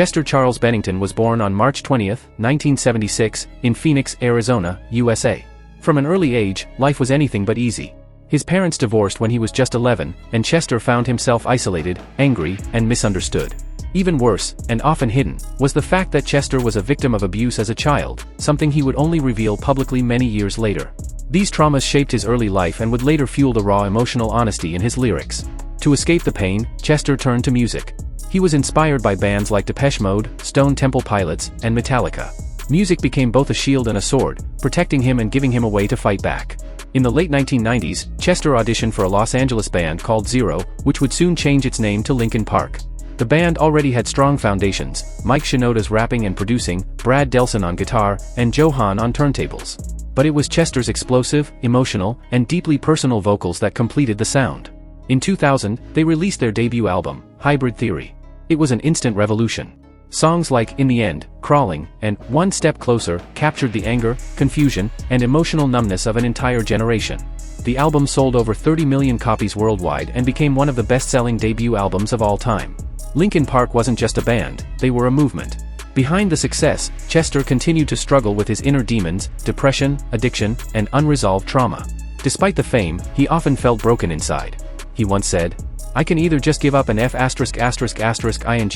Chester Charles Bennington was born on March 20, 1976, in Phoenix, Arizona, USA. From an early age, life was anything but easy. His parents divorced when he was just 11, and Chester found himself isolated, angry, and misunderstood. Even worse, and often hidden, was the fact that Chester was a victim of abuse as a child, something he would only reveal publicly many years later. These traumas shaped his early life and would later fuel the raw emotional honesty in his lyrics. To escape the pain, Chester turned to music. He was inspired by bands like Depeche Mode, Stone Temple Pilots, and Metallica. Music became both a shield and a sword, protecting him and giving him a way to fight back. In the late 1990s, Chester auditioned for a Los Angeles band called Zero, which would soon change its name to Linkin Park. The band already had strong foundations: Mike Shinoda's rapping and producing, Brad Delson on guitar, and Joe Hahn on turntables. But it was Chester's explosive, emotional, and deeply personal vocals that completed the sound. In 2000, they released their debut album, Hybrid Theory. It was an instant revolution. Songs like In the End, Crawling, and One Step Closer captured the anger, confusion, and emotional numbness of an entire generation. The album sold over 30 million copies worldwide and became one of the best-selling debut albums of all time. Linkin Park wasn't just a band, they were a movement. Behind the success, Chester continued to struggle with his inner demons, depression, addiction, and unresolved trauma. Despite the fame, he often felt broken inside. He once said, "I can either just give up and ing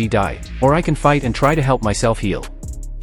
die, or I can fight and try to help myself heal."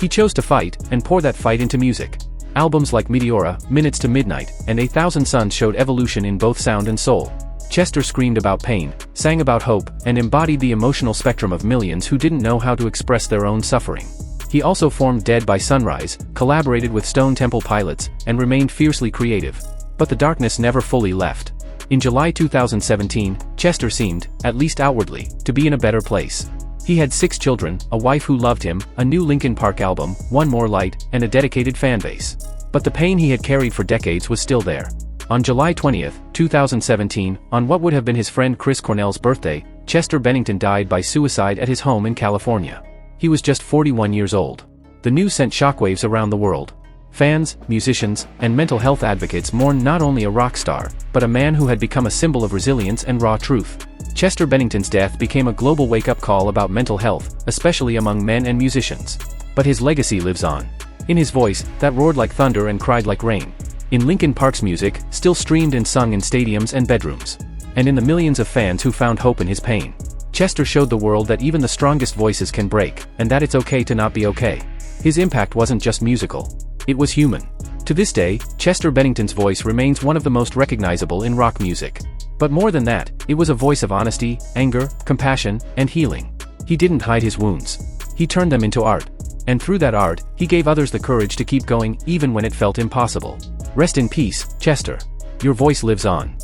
He chose to fight, and pour that fight into music. Albums like Meteora, Minutes to Midnight, and 8,000 Suns showed evolution in both sound and soul. Chester screamed about pain, sang about hope, and embodied the emotional spectrum of millions who didn't know how to express their own suffering. He also formed Dead by Sunrise, collaborated with Stone Temple Pilots, and remained fiercely creative. But the darkness never fully left. In July 2017, Chester seemed, at least outwardly, to be in a better place. He had 6 children, a wife who loved him, a new Linkin Park album, One More Light, and a dedicated fanbase. But the pain he had carried for decades was still there. On July 20, 2017, on what would have been his friend Chris Cornell's birthday, Chester Bennington died by suicide at his home in California. He was just 41 years old. The news sent shockwaves around the world. Fans, musicians, and mental health advocates mourned not only a rock star, but a man who had become a symbol of resilience and raw truth. Chester Bennington's death became a global wake-up call about mental health, especially among men and musicians. But his legacy lives on. In his voice, that roared like thunder and cried like rain. In Linkin Park's music, still streamed and sung in stadiums and bedrooms. And in the millions of fans who found hope in his pain. Chester showed the world that even the strongest voices can break, and that it's okay to not be okay. His impact wasn't just musical. It was human. To this day, Chester Bennington's voice remains one of the most recognizable in rock music. But more than that, it was a voice of honesty, anger, compassion, and healing. He didn't hide his wounds. He turned them into art. And through that art, he gave others the courage to keep going even when it felt impossible. Rest in peace, Chester. Your voice lives on.